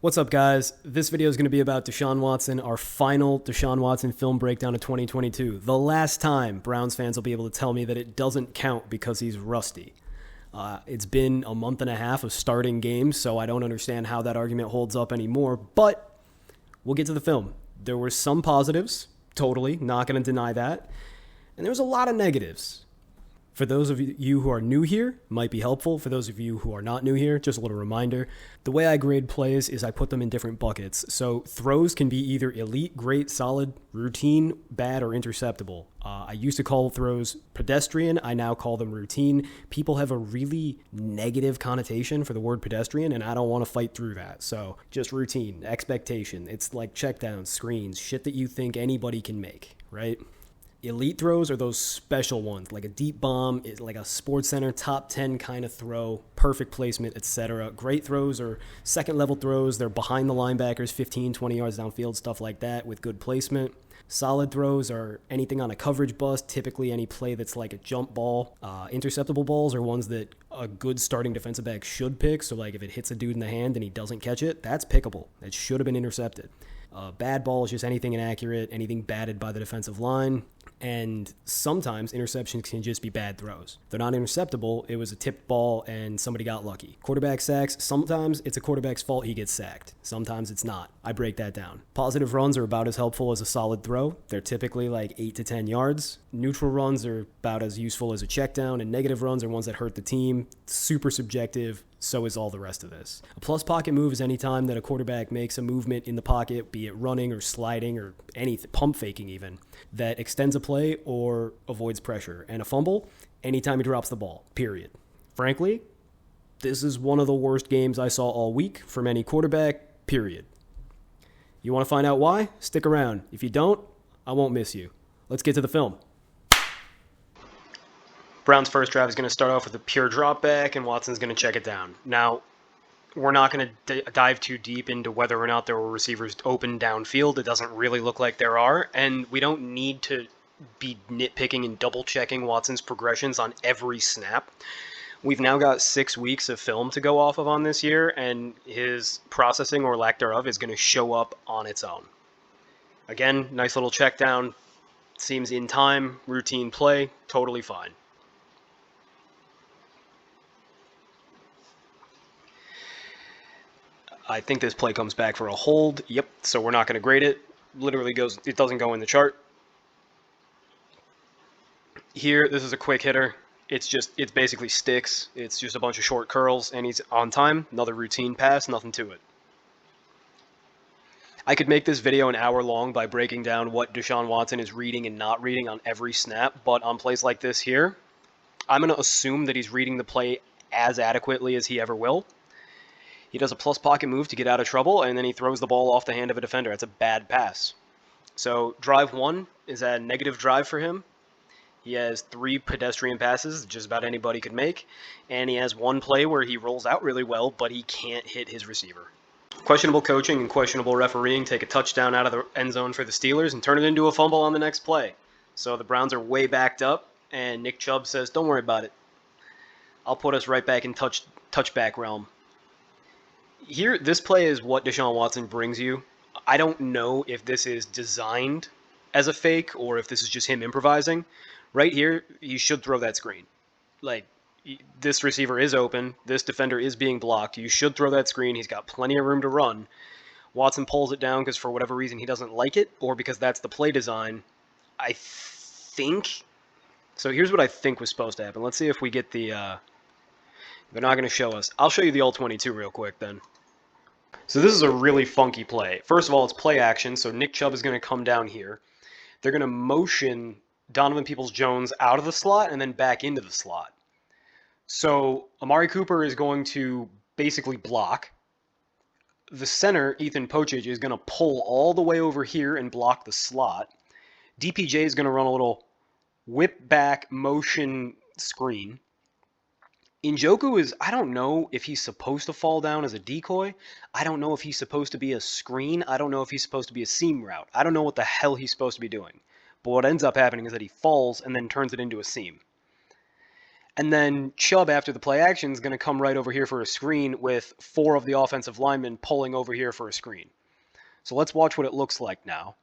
What's up, guys? This video is going to be about Deshaun Watson, our final Deshaun Watson film breakdown of 2022. The last time Browns fans will be able to tell me that it doesn't count because he's rusty. It's been a month and a half of starting games, so I don't understand how that argument holds up anymore, but we'll get to the film. There were some positives, totally, not going to deny that, and there was a lot of negatives. For those of you who are new here, might be helpful. For those of you who are not new here, just a little reminder. The way I grade plays is I put them in different buckets. So throws can be either elite, great, solid, routine, bad, or interceptable. I used to call throws pedestrian. I now call them routine. People have a really negative connotation for the word pedestrian, and I don't want to fight through that. So just routine, expectation. It's like checkdowns, screens, shit that you think anybody can make, right? Elite throws are those special ones, like a deep bomb, like a Sports Center top 10 kind of throw, perfect placement, etc. Great throws are second-level throws. They're behind the linebackers, 15, 20 yards downfield, stuff like that with good placement. Solid throws are anything on a coverage bust, typically any play that's like a jump ball. Interceptable balls are ones that a good starting defensive back should pick. So like if it hits a dude in the hand and he doesn't catch it, that's pickable. It should have been intercepted. Bad ball is just anything inaccurate, anything batted by the defensive line. And sometimes interceptions can just be bad throws. They're not interceptable. It was a tipped ball and somebody got lucky. Quarterback sacks, sometimes it's a quarterback's fault he gets sacked. Sometimes it's not. I break that down. Positive runs are about as helpful as a solid throw. They're typically like 8 to 10 yards. Neutral runs are about as useful as a check down, and negative runs are ones that hurt the team. Super subjective. So is all the rest of this. A plus pocket move is any time that a quarterback makes a movement in the pocket, be it running or sliding or anything, pump faking even, that extends a play or avoids pressure. And a fumble, anytime he drops the ball, period. Frankly, this is one of the worst games I saw all week from any quarterback, period. You want to find out why? Stick around. If you don't, I won't miss you. Let's get to the film. Brown's first drive is going to start off with a pure drop back, and Watson's going to check it down. Now, we're not going to dive too deep into whether or not there were receivers open downfield. It doesn't really look like there are, and we don't need to be nitpicking and double-checking Watson's progressions on every snap. We've now got 6 weeks of film to go off of on this year, and his processing or lack thereof is going to show up on its own. Again, nice little check down. Seems in time, routine play, totally fine. I think this play comes back for a hold. Yep, so we're not going to grade it. Literally it doesn't go in the chart. Here, this is a quick hitter. It's basically sticks. It's just a bunch of short curls, and he's on time. Another routine pass, nothing to it. I could make this video an hour long by breaking down what Deshaun Watson is reading and not reading on every snap, but on plays like this here, I'm going to assume that he's reading the play as adequately as he ever will. He does a plus pocket move to get out of trouble, and then he throws the ball off the hand of a defender. That's a bad pass. So drive 1 is a negative drive for him. He has 3 pedestrian passes, just about anybody could make, and he has 1 play where he rolls out really well, but he can't hit his receiver. Questionable coaching and questionable refereeing take a touchdown out of the end zone for the Steelers and turn it into a fumble on the next play. So the Browns are way backed up, and Nick Chubb says, "Don't worry about it. I'll put us right back in touchback realm." Here, this play is what Deshaun Watson brings you. I don't know if this is designed as a fake or if this is just him improvising. Right here, you should throw that screen. Like, this receiver is open. This defender is being blocked. You should throw that screen. He's got plenty of room to run. Watson pulls it down because for whatever reason he doesn't like it or because that's the play design. I think... So here's what I think was supposed to happen. Let's see if we get the... They're not going to show us. I'll show you the all-22 real quick then. So this is a really funky play. First of all, it's play action, so Nick Chubb is going to come down here. They're going to motion Donovan Peoples-Jones out of the slot and then back into the slot. So Amari Cooper is going to basically block. The center, Ethan Pochich, is going to pull all the way over here and block the slot. DPJ is going to run a little whip back motion screen. Njoku is, I don't know if he's supposed to fall down as a decoy. I don't know if he's supposed to be a screen. I don't know if he's supposed to be a seam route. I don't know what the hell he's supposed to be doing. But what ends up happening is that he falls and then turns it into a seam. And then Chubb, after the play action, is going to come right over here for a screen with 4 of the offensive linemen pulling over here for a screen. So let's watch what it looks like now.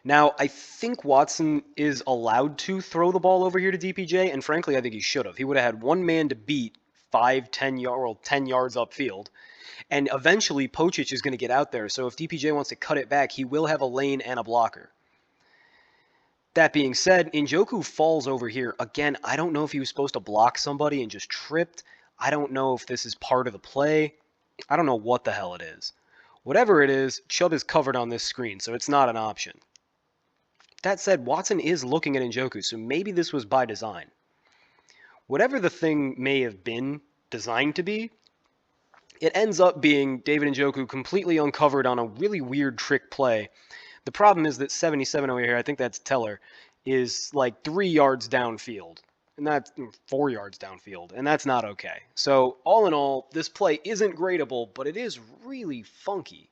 Now, I think Watson is allowed to throw the ball over here to DPJ, and frankly, I think he should have. He would have had one man to beat 10 yards upfield, and eventually Pochich is going to get out there, so if DPJ wants to cut it back, he will have a lane and a blocker. That being said, Njoku falls over here. Again, I don't know if he was supposed to block somebody and just tripped. I don't know if this is part of the play. I don't know what the hell it is. Whatever it is, Chubb is covered on this screen, so it's not an option. That said, Watson is looking at Njoku, so maybe this was by design. Whatever the thing may have been designed to be, it ends up being David Njoku completely uncovered on a really weird trick play. The problem is that 77 over here, I think that's Teller, is like 3 yards downfield. And that's 4 yards downfield, and that's not okay. So all in all, this play isn't gradable, but it is really funky.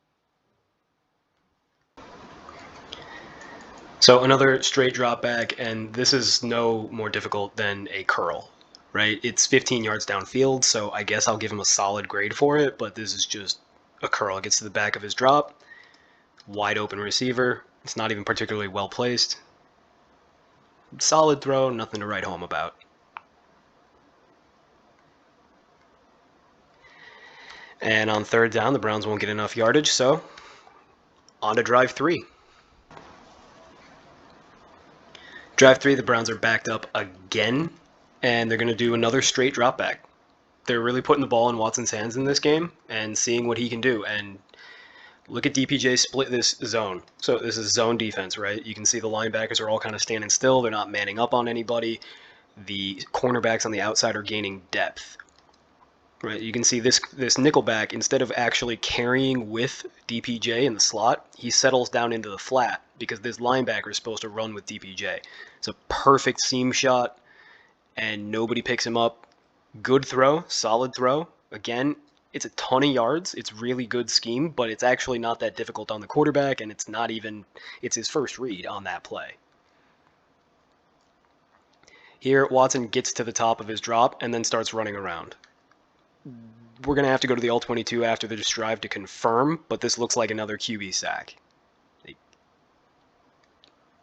So another straight drop back, and this is no more difficult than a curl, right? It's 15 yards downfield, so I guess I'll give him a solid grade for it, but this is just a curl. It gets to the back of his drop, wide open receiver. It's not even particularly well placed. Solid throw, nothing to write home about. And on third down, the Browns won't get enough yardage, so on to drive 3. Drive 3, the Browns are backed up again, and they're going to do another straight drop back. They're really putting the ball in Watson's hands in this game and seeing what he can do. And look at DPJ split this zone. So this is zone defense, right? You can see the linebackers are all kind of standing still. They're not manning up on anybody. The cornerbacks on the outside are gaining depth. Right, you can see this nickelback, instead of actually carrying with DPJ in the slot, he settles down into the flat because this linebacker is supposed to run with DPJ. It's a perfect seam shot, and nobody picks him up. Good throw, solid throw. Again, it's a ton of yards. It's really good scheme, but it's actually not that difficult on the quarterback, and it's his first read on that play. Here, Watson gets to the top of his drop and then starts running around. We're going to have to go to the all-22 after the drive to confirm, but this looks like another QB sack.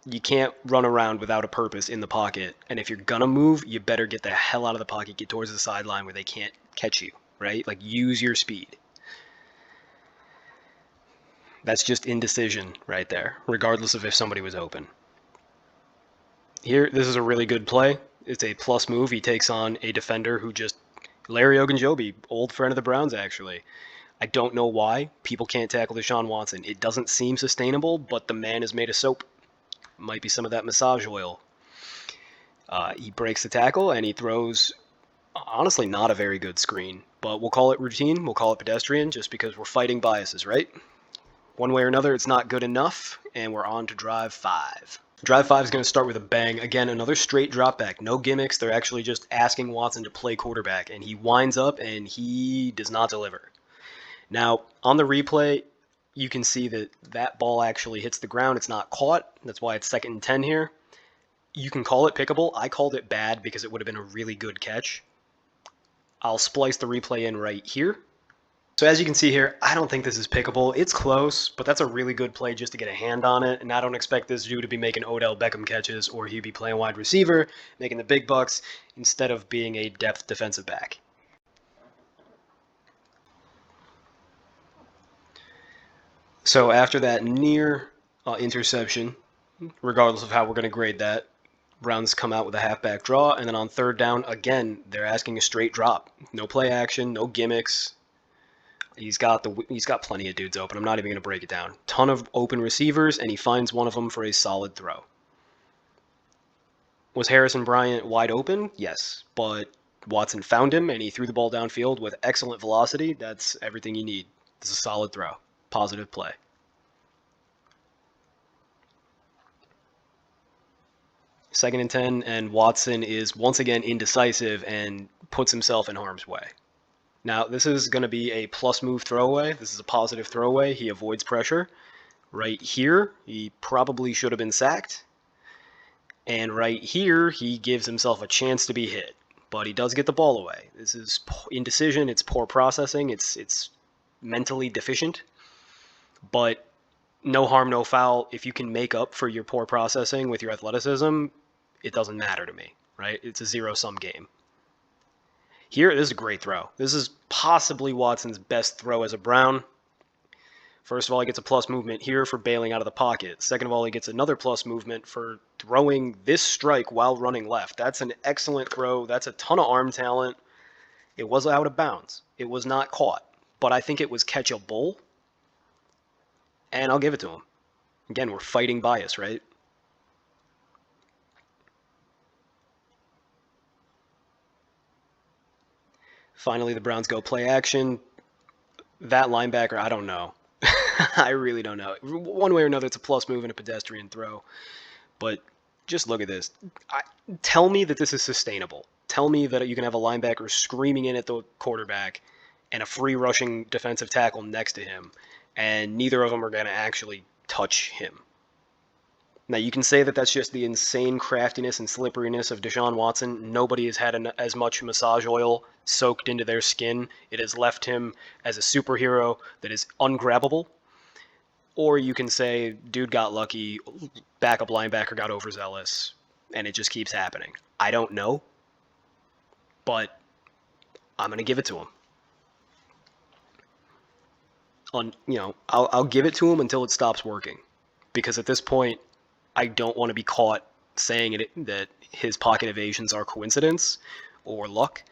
You can't run around without a purpose in the pocket, and if you're going to move, you better get the hell out of the pocket, get towards the sideline where they can't catch you, right? Like, use your speed. That's just indecision right there, regardless of if somebody was open. Here, this is a really good play. It's a plus move. He takes on a defender who just Larry Ogunjobi, old friend of the Browns, actually. I don't know why people can't tackle Deshaun Watson. It doesn't seem sustainable, but the man is made of soap. Might be some of that massage oil. He breaks the tackle, and he throws, honestly, not a very good screen. But we'll call it routine. We'll call it pedestrian, just because we're fighting biases, right? One way or another, it's not good enough, and we're on to drive 5. Drive 5 is going to start with a bang. Again, another straight drop back. No gimmicks. They're actually just asking Watson to play quarterback, and he winds up, and he does not deliver. Now, on the replay, you can see that that ball actually hits the ground. It's not caught. That's why it's 2nd and 10 here. You can call it pickable. I called it bad because it would have been a really good catch. I'll splice the replay in right here. So as you can see here, I don't think this is pickable. It's close, but that's a really good play just to get a hand on it. And I don't expect this dude to be making Odell Beckham catches, or he'd be playing wide receiver, making the big bucks, instead of being a depth defensive back. So after that near interception, regardless of how we're going to grade that, Browns come out with a halfback draw, and then on third down, again, they're asking a straight drop. No play action, no gimmicks. He's got plenty of dudes open. I'm not even going to break it down. Ton of open receivers, and he finds one of them for a solid throw. Was Harrison Bryant wide open? Yes, but Watson found him, and he threw the ball downfield with excellent velocity. That's everything you need. This is a solid throw. Positive play. Second and 10, and Watson is once again indecisive and puts himself in harm's way. Now, this is going to be a plus move throwaway. This is a positive throwaway. He avoids pressure. Right here, he probably should have been sacked. And right here, he gives himself a chance to be hit. But he does get the ball away. This is indecision, it's poor processing, it's mentally deficient. But no harm, no foul. If you can make up for your poor processing with your athleticism, it doesn't matter to me, right? It's a zero-sum game. Here, this is a great throw. This is possibly Watson's best throw as a Brown. First of all, he gets a plus movement here for bailing out of the pocket. Second of all, he gets another plus movement for throwing this strike while running left. That's an excellent throw. That's a ton of arm talent. It was out of bounds. It was not caught, but I think it was catchable, and I'll give it to him. Again, we're fighting bias, right? Finally, the Browns go play action. That linebacker, I don't know. I really don't know. One way or another, it's a plus move and a pedestrian throw. But just look at this. Tell me that this is sustainable. Tell me that you can have a linebacker screaming in at the quarterback and a free rushing defensive tackle next to him, and neither of them are going to actually touch him. Now, you can say that that's just the insane craftiness and slipperiness of Deshaun Watson. Nobody has had as much massage oil soaked into their skin. It has left him as a superhero that is ungrabbable. Or you can say, dude got lucky, backup linebacker got overzealous, and it just keeps happening. I don't know, but I'm going to give it to him. I'll give it to him until it stops working. Because at this point, I don't want to be caught saying that his pocket evasions are coincidence or luck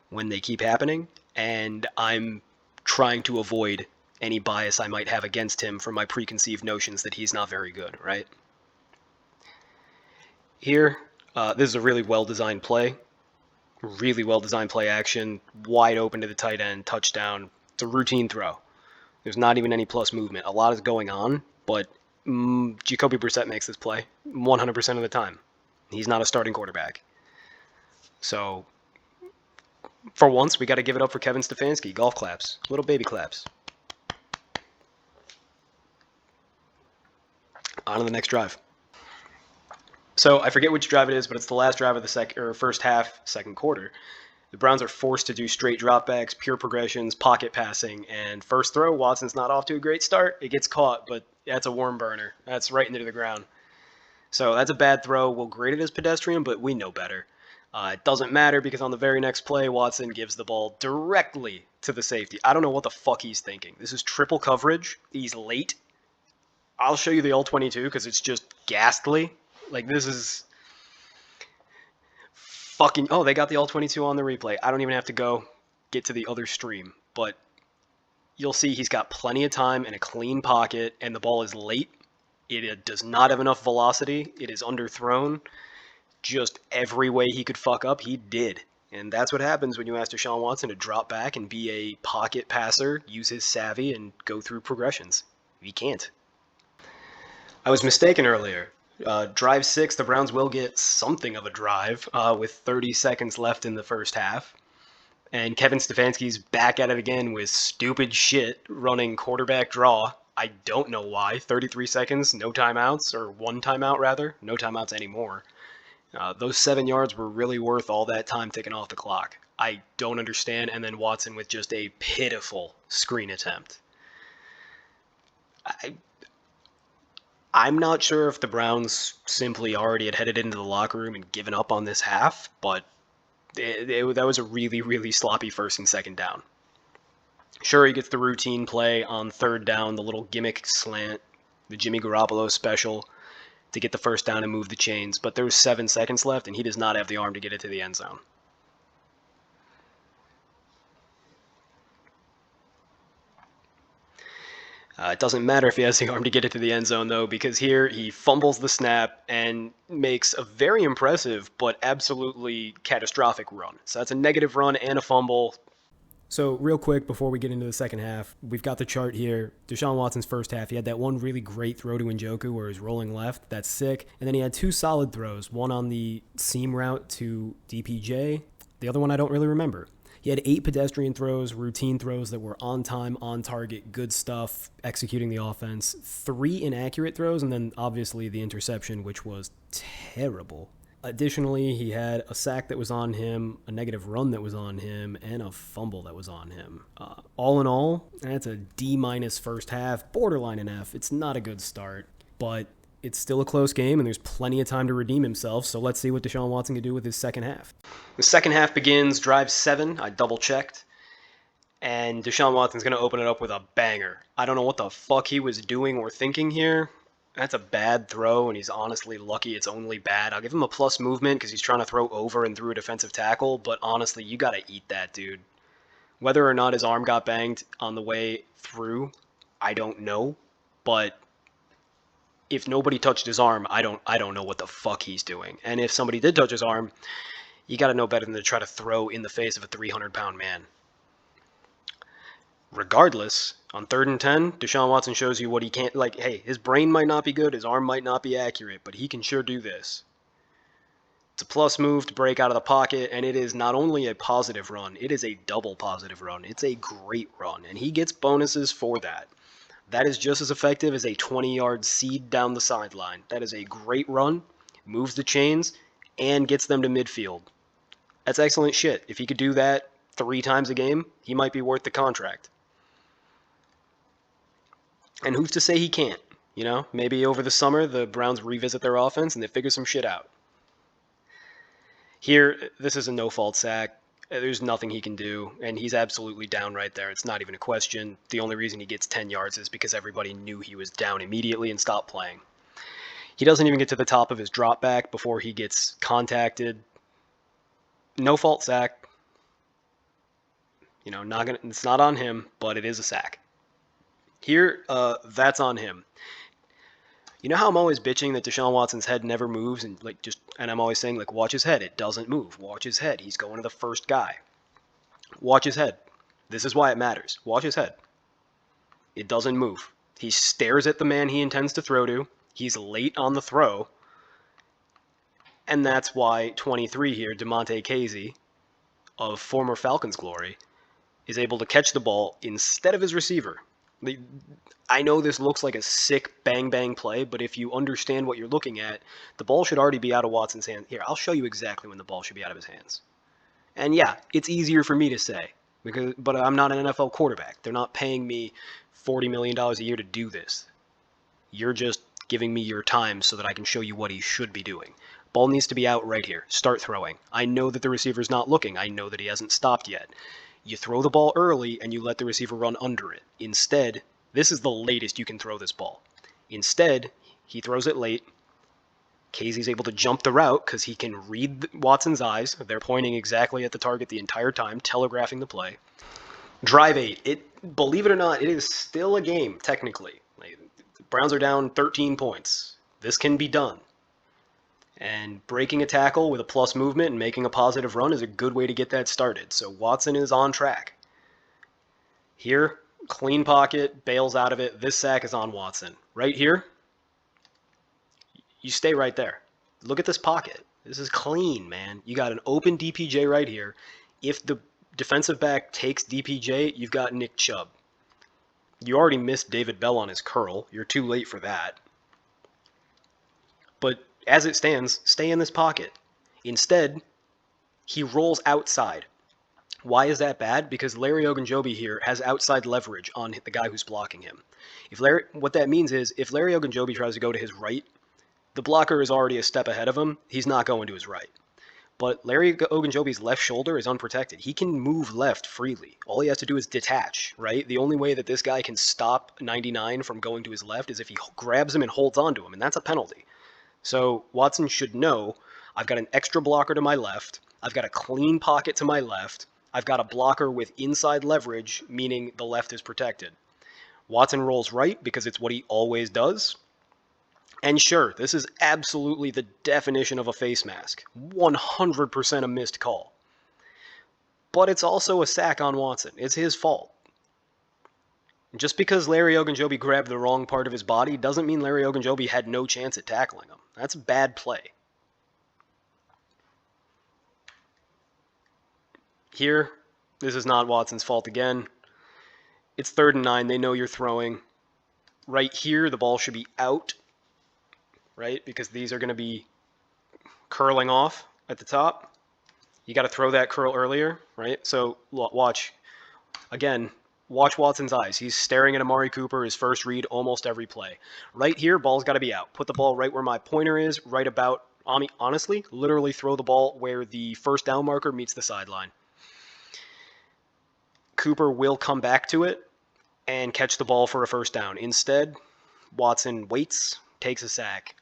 when they keep happening, and I'm trying to avoid any bias I might have against him from my preconceived notions that he's not very good, right? Here, this is a really well-designed play. Really well-designed play action, wide open to the tight end, touchdown. It's a routine throw. There's not even any plus movement. A lot is going on, but Jacoby Brissett makes this play 100% of the time. He's not a starting quarterback. So, for once, we got to give it up for Kevin Stefanski. Golf claps. Little baby claps. On to the next drive. So, I forget which drive it is, but it's the last drive of the first half, second quarter. The Browns are forced to do straight dropbacks, pure progressions, pocket passing, and first throw, Watson's not off to a great start. It gets caught, but that's a worm burner. That's right into the ground. So that's a bad throw. We'll grade it as pedestrian, but we know better. It doesn't matter because on the very next play, Watson gives the ball directly to the safety. I don't know what the fuck he's thinking. This is triple coverage. He's late. I'll show you the all-22 because it's just ghastly. Like, this is fucking... Oh, they got the all-22 on the replay. I don't even have to get to the other stream. But you'll see he's got plenty of time and a clean pocket, and the ball is late. It does not have enough velocity. It is underthrown. Just every way he could fuck up, he did. And that's what happens when you ask Deshaun Watson to drop back and be a pocket passer, use his savvy, and go through progressions. He can't. I was mistaken earlier. Drive 6, the Browns will get something of a drive with 30 seconds left in the first half. And Kevin Stefanski's back at it again with stupid shit running quarterback draw. I don't know why. 33 seconds, no timeouts, or one timeout rather. No timeouts anymore. Those 7 yards were really worth all that time taken off the clock. I don't understand. And then Watson with just a pitiful screen attempt. I'm not sure if the Browns simply already had headed into the locker room and given up on this half, but that was a really, really sloppy first and second down. Sure, he gets the routine play on third down, the little gimmick slant, the Jimmy Garoppolo special to get the first down and move the chains, but there's 7 seconds left, and he does not have the arm to get it to the end zone. It doesn't matter if he has the arm to get it to the end zone, though, because here he fumbles the snap and makes a very impressive but absolutely catastrophic run. So that's a negative run and a fumble. So real quick, before we get into the second half, we've got the chart here. Deshaun Watson's first half, he had that one really great throw to Njoku where he's rolling left. That's sick. And then he had 2 solid throws, one on the seam route to DPJ. The other one I don't really remember. He had 8 pedestrian throws, routine throws that were on time, on target, good stuff, executing the offense. 3 inaccurate throws, and then obviously the interception, which was terrible. Additionally, he had a sack that was on him, a negative run that was on him, and a fumble that was on him. All in all, that's a D- first half, borderline an F. It's not a good start, but it's still a close game, and there's plenty of time to redeem himself, so let's see what Deshaun Watson can do with his second half. The second half begins, drive 7, I double-checked, and Deshaun Watson's going to open it up with a banger. I don't know what the fuck he was doing or thinking here. That's a bad throw, and he's honestly lucky it's only bad. I'll give him a plus movement because he's trying to throw over and through a defensive tackle, but honestly, you got to eat that, dude. Whether or not his arm got banged on the way through, I don't know, but if nobody touched his arm, I don't know what the fuck he's doing. And if somebody did touch his arm, you got to know better than to try to throw in the face of a 300-pound man. Regardless, on 3rd and 10, Deshaun Watson shows you what he can't. Like, hey, his brain might not be good, his arm might not be accurate, but he can sure do this. It's a plus move to break out of the pocket, and it is not only a positive run, it is a double positive run. It's a great run, and he gets bonuses for that. That is just as effective as a 20-yard seed down the sideline. That is a great run, moves the chains, and gets them to midfield. That's excellent shit. If he could do that 3 times a game, he might be worth the contract. And who's to say he can't? You know, maybe over the summer the Browns revisit their offense and they figure some shit out. Here, this is a no-fault sack. There's nothing he can do, and he's absolutely down right there. It's not even a question. The only reason he gets 10 yards is because everybody knew he was down immediately and stopped playing. He doesn't even get to the top of his drop back before he gets contacted. No-fault sack. You know, it's not on him, but it is a sack. Here, that's on him. You know how I'm always bitching that Deshaun Watson's head never moves, and I'm always saying, like, watch his head. It doesn't move. Watch his head. He's going to the first guy. Watch his head. This is why it matters. Watch his head. It doesn't move. He stares at the man he intends to throw to. He's late on the throw. And that's why 23 here, Damontae Kazee, of former Falcons glory, is able to catch the ball instead of his receiver. I know this looks like a sick bang-bang play, but if you understand what you're looking at, the ball should already be out of Watson's hands. Here, I'll show you exactly when the ball should be out of his hands. And yeah, it's easier for me to say, but I'm not an NFL quarterback. They're not paying me $40 million a year to do this. You're just giving me your time so that I can show you what he should be doing. Ball needs to be out right here. Start throwing. I know that the receiver's not looking. I know that he hasn't stopped yet. You throw the ball early and you let the receiver run under it. Instead, this is the latest you can throw this ball. Instead, he throws it late. Kazee's able to jump the route because he can read Watson's eyes. They're pointing exactly at the target the entire time, telegraphing the play. Drive 8. Believe it or not, it is still a game, technically. The Browns are down 13 points. This can be done. And breaking a tackle with a plus movement and making a positive run is a good way to get that started. So Watson is on track. Here, clean pocket, bails out of it. This sack is on Watson. Right here, you stay right there. Look at this pocket. This is clean, man. You got an open DPJ right here. If the defensive back takes DPJ, you've got Nick Chubb. You already missed David Bell on his curl. You're too late for that. But as it stands, stay in this pocket. Instead, he rolls outside. Why is that bad? Because Larry Ogunjobi here has outside leverage on the guy who's blocking him. What that means is, if Larry Ogunjobi tries to go to his right, the blocker is already a step ahead of him. He's not going to his right. But Larry Ogunjobi's left shoulder is unprotected. He can move left freely. All he has to do is detach, right? The only way that this guy can stop 99 from going to his left is if he grabs him and holds onto him, and that's a penalty. So Watson should know, I've got an extra blocker to my left. I've got a clean pocket to my left. I've got a blocker with inside leverage, meaning the left is protected. Watson rolls right because it's what he always does. And sure, this is absolutely the definition of a face mask. 100% a missed call. But it's also a sack on Watson. It's his fault. Just because Larry Ogunjobi grabbed the wrong part of his body doesn't mean Larry Ogunjobi had no chance at tackling him. That's a bad play. Here, This is not Watson's fault again. It's 3rd and 9. They know you're throwing. Right here, the ball should be out, right? Because these are going to be curling off at the top. You got to throw that curl earlier, right? So watch. Again, watch Watson's eyes. He's staring at Amari Cooper, his first read, almost every play. Right here, ball's got to be out. Put the ball right where my pointer is, right about, honestly, literally throw the ball where the first down marker meets the sideline. Cooper will come back to it and catch the ball for a first down. Instead, Watson waits, takes a sack.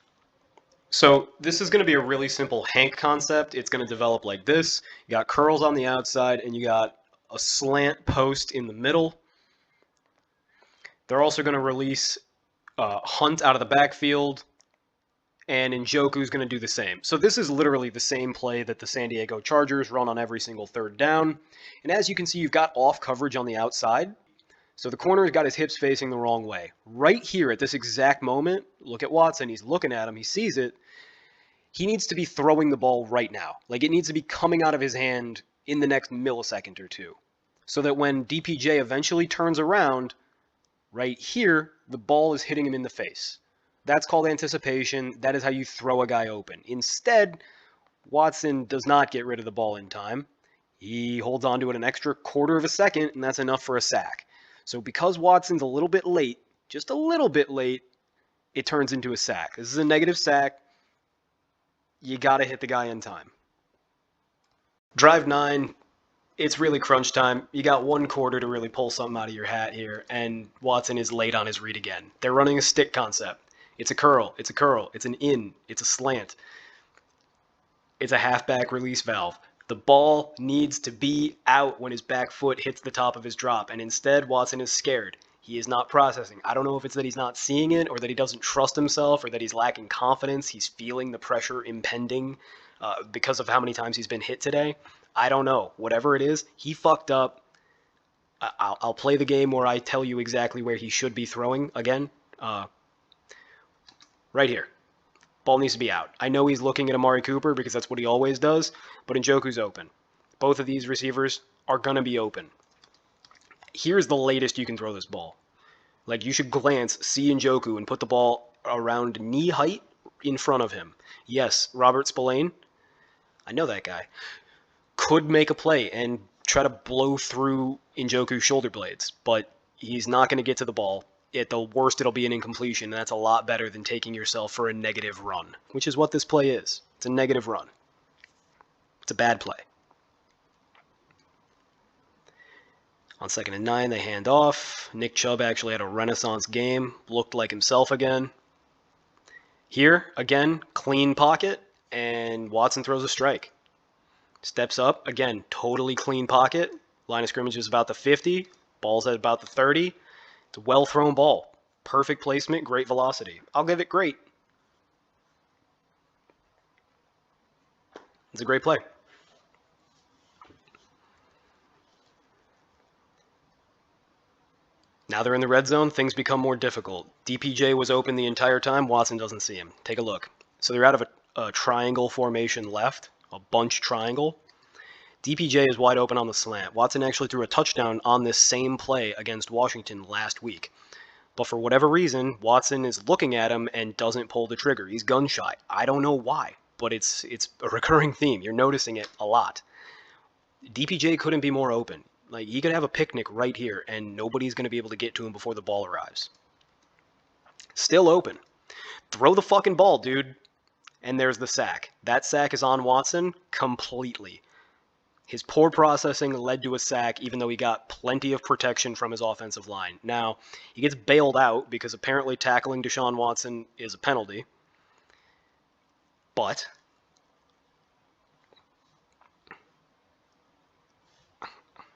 So this is going to be a really simple Hank concept. It's going to develop like this. You got curls on the outside, and you got a slant post in the middle. They're also going to release Hunt out of the backfield, and Njoku's going to do the same. So this is literally the same play that the San Diego Chargers run on every single 3rd down. And as you can see, you've got off coverage on the outside. So the corner's got his hips facing the wrong way. Right here at this exact moment, look at Watson. He's looking at him. He sees it. He needs to be throwing the ball right now. Like, it needs to be coming out of his hand in the next millisecond or two. So that when DPJ eventually turns around, right here, the ball is hitting him in the face. That's called anticipation. That is how you throw a guy open. Instead, Watson does not get rid of the ball in time. He holds on to it an extra 1/4 of a second, and that's enough for a sack. So because Watson's a little bit late, just a little bit late, it turns into a sack. This is a negative sack. You got to hit the guy in time. Drive 9, it's really crunch time. You got 1/4 to really pull something out of your hat here, and Watson is late on his read again. They're running a stick concept. It's a curl, it's a curl, it's an in, it's a slant. It's a halfback release valve. The ball needs to be out when his back foot hits the top of his drop, and instead Watson is scared. He is not processing. I don't know if it's that he's not seeing it, or that he doesn't trust himself, or that he's lacking confidence. He's feeling the pressure impending because of how many times he's been hit today. I don't know. Whatever it is, he fucked up. I'll play the game where I tell you exactly where he should be throwing again. Right here. Ball needs to be out. I know he's looking at Amari Cooper because that's what he always does, but Njoku's open. Both of these receivers are going to be open. Here's the latest you can throw this ball. Like, you should glance, see Njoku, and put the ball around knee height in front of him. Yes, Robert Spillane, I know that guy, could make a play and try to blow through Njoku's shoulder blades, but he's not going to get to the ball. At the worst, it'll be an incompletion, and that's a lot better than taking yourself for a negative run, which is what this play is. It's a negative run. It's a bad play. On 2nd and 9, they hand off. Nick Chubb actually had a renaissance game, looked like himself again. Here, again, clean pocket, and Watson throws a strike. Steps up, again, totally clean pocket. Line of scrimmage is about the 50. Ball's at about the 30. It's a well-thrown ball. Perfect placement, great velocity. I'll give it great. It's a great play. Now they're in the red zone, things become more difficult. DPJ was open the entire time, Watson doesn't see him. Take a look. So they're out of a triangle formation left, a bunch triangle. DPJ is wide open on the slant. Watson actually threw a touchdown on this same play against Washington last week. But for whatever reason, Watson is looking at him and doesn't pull the trigger. He's gun shy. I don't know why, but it's a recurring theme. You're noticing it a lot. DPJ couldn't be more open. Like, he could have a picnic right here, and nobody's going to be able to get to him before the ball arrives. Still open. Throw the fucking ball, dude. And there's the sack. That sack is on Watson completely. His poor processing led to a sack, even though he got plenty of protection from his offensive line. Now, he gets bailed out because apparently tackling Deshaun Watson is a penalty. But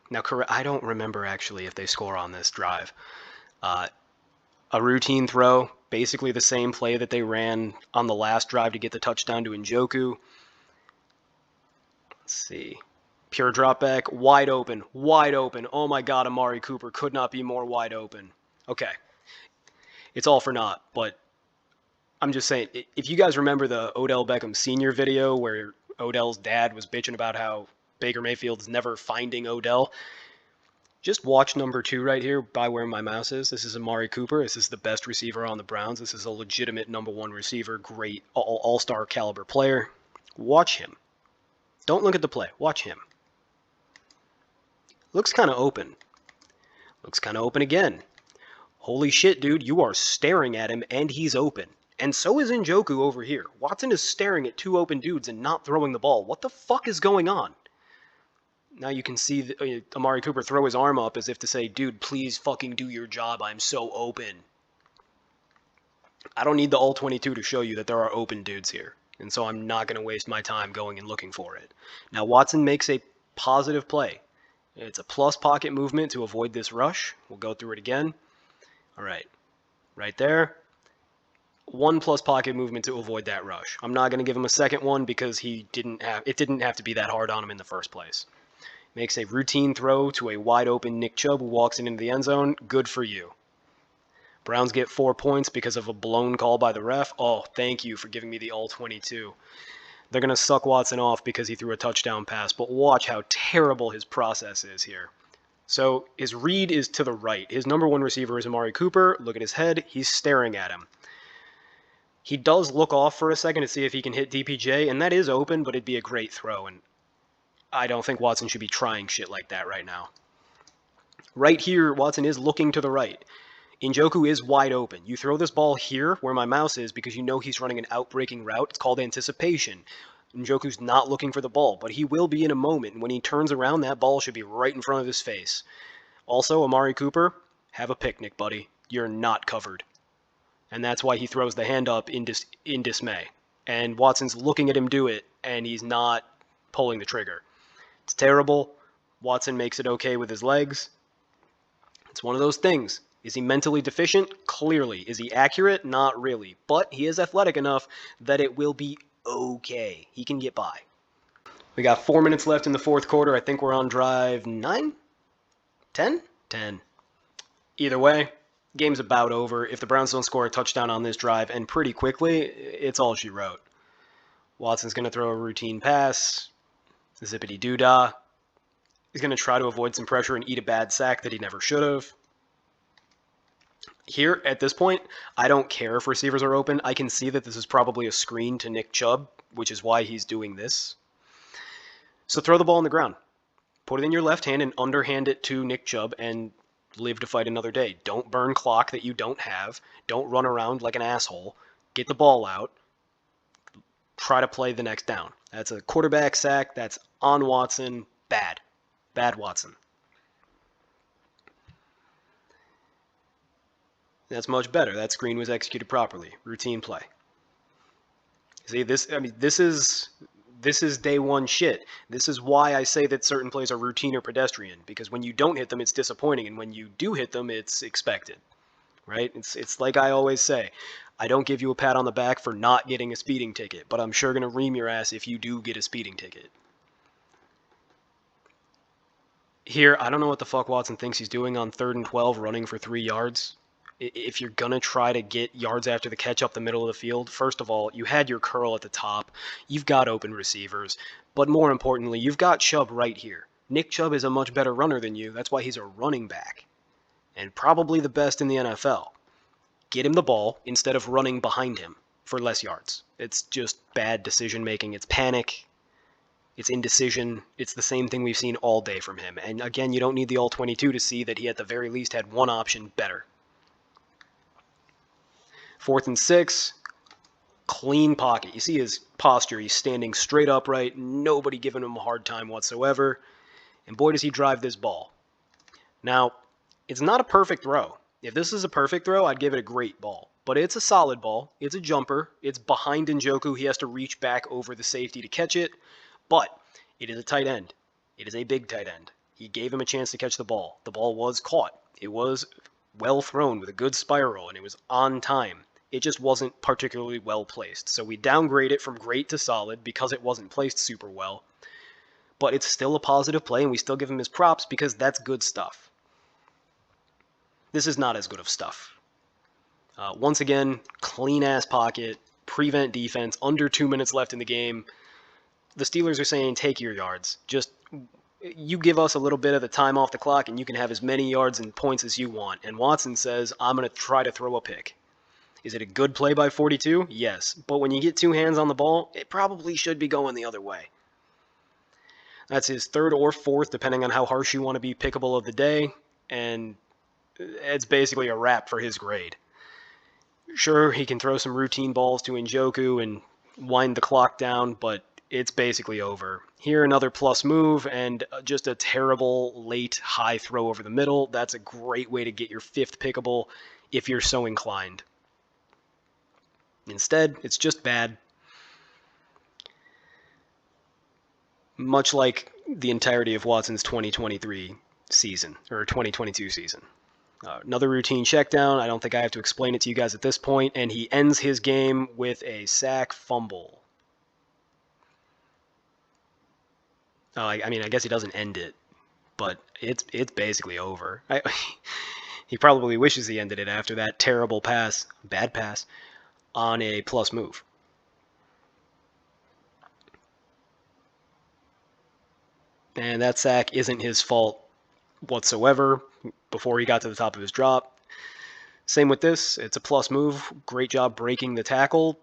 now, I don't remember actually if they score on this drive. A routine throw, basically the same play that they ran on the last drive to get the touchdown to Njoku. Let's see. Pure drop back, wide open, wide open. Oh my God, Amari Cooper could not be more wide open. Okay. It's all for naught, but I'm just saying, if you guys remember the Odell Beckham Sr. video where Odell's dad was bitching about how Baker Mayfield's never finding Odell. Just watch number 2 right here by where my mouse is. This is Amari Cooper. This is the best receiver on the Browns. This is a legitimate number 1 receiver, great all-star caliber player. Watch him. Don't look at the play. Watch him. Looks kind of open. Looks kind of open again. Holy shit, dude. You are staring at him, and he's open. And so is Njoku over here. Watson is staring at 2 open dudes and not throwing the ball. What the fuck is going on? Now you can see Amari Cooper throw his arm up as if to say, dude, please fucking do your job. I'm so open. I don't need the all-22 to show you that there are open dudes here. And so I'm not going to waste my time going and looking for it. Now Watson makes a positive play. It's a plus pocket movement to avoid this rush. We'll go through it again. All right. Right there. 1 plus pocket movement to avoid that rush. I'm not going to give him a second one because it didn't have to be that hard on him in the first place. Makes a routine throw to a wide open Nick Chubb who walks into the end zone. Good for you. Browns get 4 points because of a blown call by the ref. Oh, thank you for giving me the all-22. They're going to suck Watson off because he threw a touchdown pass, but watch how terrible his process is here. So his read is to the right. His number 1 receiver is Amari Cooper. Look at his head. He's staring at him. He does look off for a second to see if he can hit DPJ, and that is open, but it'd be a great throw, and I don't think Watson should be trying shit like that right now. Right here, Watson is looking to the right. Njoku is wide open. You throw this ball here, where my mouse is, because you know he's running an out-breaking route. It's called anticipation. Njoku's not looking for the ball, but he will be in a moment. When he turns around, that ball should be right in front of his face. Also, Amari Cooper, have a picnic, buddy. You're not covered. And that's why he throws the hand up in dismay. And Watson's looking at him do it, and he's not pulling the trigger. It's terrible. Watson makes it okay with his legs. It's one of those things. Is he mentally deficient? Clearly. Is he accurate? Not really. But he is athletic enough that it will be okay. He can get by. We got 4 minutes left in the fourth quarter. I think we're on drive 9? 10? 10. Either way, game's about over. If the Browns don't score a touchdown on this drive, and pretty quickly, it's all she wrote. Watson's going to throw a routine pass. Zippity-doo-dah. He's going to try to avoid some pressure and eat a bad sack that he never should have. Here, at this point, I don't care if receivers are open. I can see that this is probably a screen to Nick Chubb, which is why he's doing this. So throw the ball on the ground. Put it in your left hand and underhand it to Nick Chubb and live to fight another day. Don't burn clock that you don't have. Don't run around like an asshole. Get the ball out. Try to play the next down. That's a quarterback sack. That's on Watson. Bad. Bad Watson. That's much better. That screen was executed properly. Routine play. See, this is day one shit. This is why I say that certain plays are routine or pedestrian, because when you don't hit them, it's disappointing, and when you do hit them, it's expected. Right? It's like I always say. I don't give you a pat on the back for not getting a speeding ticket, but I'm sure going to ream your ass if you do get a speeding ticket. Here, I don't know what the fuck Watson thinks he's doing on 3rd and 12 running for 3 yards. If you're going to try to get yards after the catch up the middle of the field, first of all, you had your curl at the top. You've got open receivers. But more importantly, you've got Chubb right here. Nick Chubb is a much better runner than you. That's why he's a running back. And probably the best in the NFL. Get him the ball instead of running behind him for less yards. It's just bad decision making. It's panic. It's indecision. It's the same thing we've seen all day from him. And again, you don't need the all-22 to see that he at the very least had one option better. 4th and 6, clean pocket. You see his posture. He's standing straight upright. Nobody giving him a hard time whatsoever. And boy, does he drive this ball. Now, it's not a perfect throw. If this is a perfect throw, I'd give it a great ball. But it's a solid ball. It's a jumper. It's behind Njoku. He has to reach back over the safety to catch it. But it is a tight end. It is a big tight end. He gave him a chance to catch the ball. The ball was caught. It was well thrown with a good spiral, and it was on time. It just wasn't particularly well placed. So we downgrade it from great to solid because it wasn't placed super well. But it's still a positive play, and we still give him his props because that's good stuff. This is not as good of stuff. Once again, clean-ass pocket, prevent defense, under 2 minutes left in the game. The Steelers are saying, take your yards. Just you give us a little bit of the time off the clock and you can have as many yards and points as you want. And Watson says, I'm going to try to throw a pick. Is it a good play by 42? Yes. But when you get two hands on the ball, it probably should be going the other way. That's his third or fourth, depending on how harsh you want to be, pickable of the day. And it's basically a wrap for his grade. Sure, he can throw some routine balls to Njoku and wind the clock down, but it's basically over. Here, another plus move and just a terrible late high throw over the middle. That's a great way to get your fifth pickable if you're so inclined. Instead, it's just bad. Much like the entirety of Watson's 2023 season, or 2022 season. Another routine check down. I don't think I have to explain it to you guys at this point. And he ends his game with a sack fumble. I guess he doesn't end it, but it's basically over. He probably wishes he ended it after that terrible pass, bad pass, on a plus move. And that sack isn't his fault whatsoever before he got to the top of his drop. Same with this. It's a plus move. Great job breaking the tackle.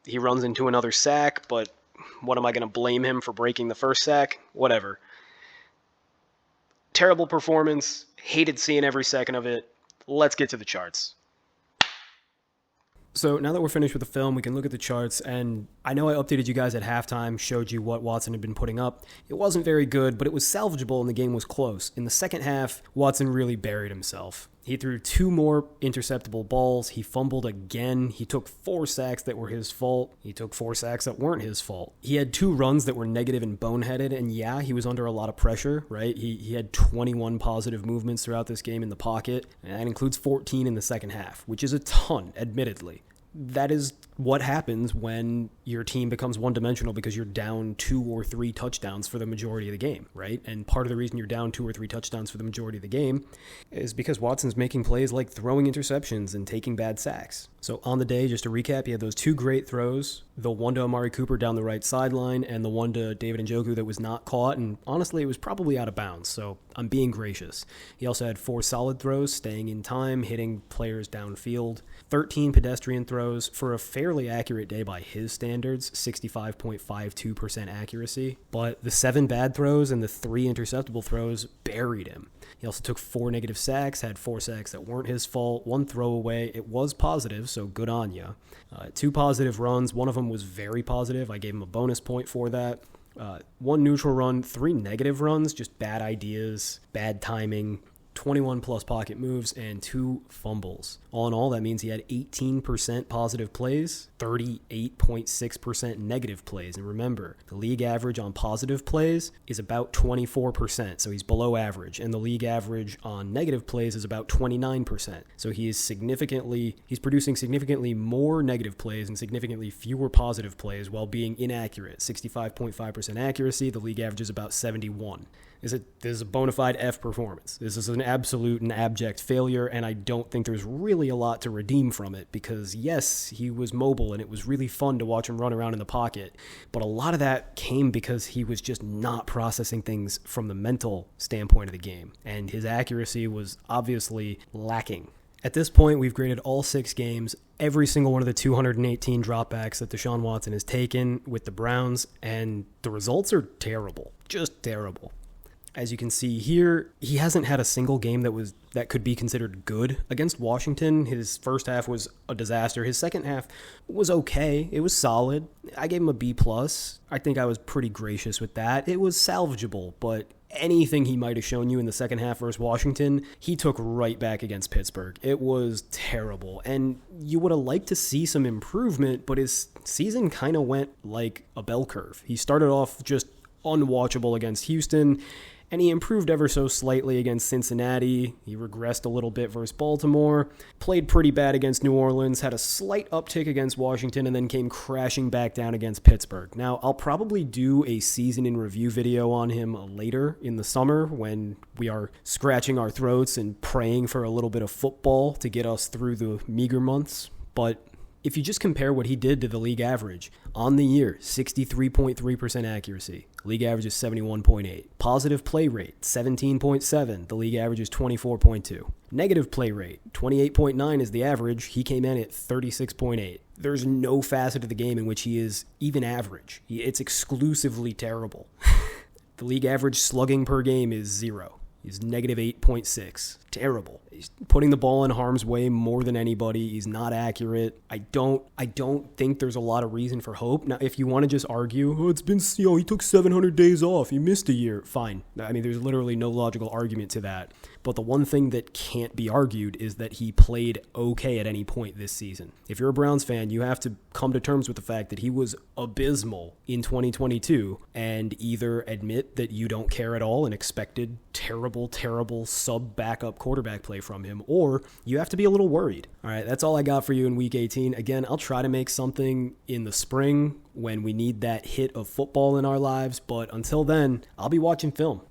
He runs into another sack, but what am I going to blame him for breaking the first sack? Whatever. Terrible performance. Hated seeing every second of it. Let's get to the charts. So now that we're finished with the film, we can look at the charts, and I know I updated you guys at halftime, showed you what Watson had been putting up. It wasn't very good, but it was salvageable and the game was close. In the second half, Watson really buried himself. He threw 2 more interceptable balls. He fumbled again. He took 4 sacks that were his fault. He took 4 sacks that weren't his fault. He had 2 runs that were negative and boneheaded, and yeah, he was under a lot of pressure, right? He had 21 positive movements throughout this game in the pocket, and that includes 14 in the second half, which is a ton, admittedly. That is what happens when your team becomes one-dimensional because you're down 2 or 3 touchdowns for the majority of the game, right? And part of the reason you're down 2 or 3 touchdowns for the majority of the game is because Watson's making plays like throwing interceptions and taking bad sacks. So on the day, just to recap, he had those 2 great throws, the one to Amari Cooper down the right sideline and the one to David Njoku that was not caught, and honestly, it was probably out of bounds, so I'm being gracious. He also had 4 solid throws, staying in time, hitting players downfield, 13 pedestrian throws for a fairly accurate day by his standards, 65.52% accuracy, but the 7 bad throws and the 3 interceptable throws buried him. He also took 4 negative sacks, had 4 sacks that weren't his fault, 1 throwaway. It was positive, so good on ya. 2 positive runs. One of them was very positive. I gave him a bonus point for that. 1 neutral run, 3 negative runs, just bad ideas, bad timing, 21 plus pocket moves, and 2 fumbles. All in all, that means he had 18% positive plays, 38.6% negative plays. And remember, the league average on positive plays is about 24%, so he's below average. And the league average on negative plays is about 29%. So he's producing significantly more negative plays and significantly fewer positive plays while being inaccurate. 65.5% accuracy, the league average is about 71. This is a bona fide F performance. This is an absolute and abject failure, and I don't think there's really a lot to redeem from it because, yes, he was mobile, and it was really fun to watch him run around in the pocket, but a lot of that came because he was just not processing things from the mental standpoint of the game, and his accuracy was obviously lacking. At this point, we've graded all 6 games, every single one of the 218 dropbacks that Deshaun Watson has taken with the Browns, and the results are terrible, just terrible. As you can see here, he hasn't had a single game that could be considered good. Against Washington, his first half was a disaster. His second half was okay. It was solid. I gave him a B+. I think I was pretty gracious with that. It was salvageable, but anything he might have shown you in the second half versus Washington, he took right back against Pittsburgh. It was terrible. And you would have liked to see some improvement, but his season kind of went like a bell curve. He started off just unwatchable against Houston, and he improved ever so slightly against Cincinnati. He regressed a little bit versus Baltimore, played pretty bad against New Orleans, had a slight uptick against Washington, and then came crashing back down against Pittsburgh. Now, I'll probably do a season in review video on him later in the summer when we are scratching our throats and praying for a little bit of football to get us through the meager months, but if you just compare what he did to the league average, on the year, 63.3% accuracy. League average is 71.8. Positive play rate, 17.7. The league average is 24.2. Negative play rate, 28.9 is the average. He came in at 36.8. There's no facet of the game in which he is even average. It's exclusively terrible. The league average slugging per game is 0. He's negative 8.6. Terrible. He's putting the ball in harm's way more than anybody. He's not accurate. I don't think there's a lot of reason for hope. Now, if you want to just argue, oh, it's been, he took 700 days off. He missed a year. Fine. I mean, there's literally no logical argument to that. But the one thing that can't be argued is that he played okay at any point this season. If you're a Browns fan, you have to come to terms with the fact that he was abysmal in 2022 and either admit that you don't care at all and expected terrible sub-backup quarterback play from him, or you have to be a little worried. All right, that's all I got for you in Week 18. Again, I'll try to make something in the spring when we need that hit of football in our lives, but until then, I'll be watching film.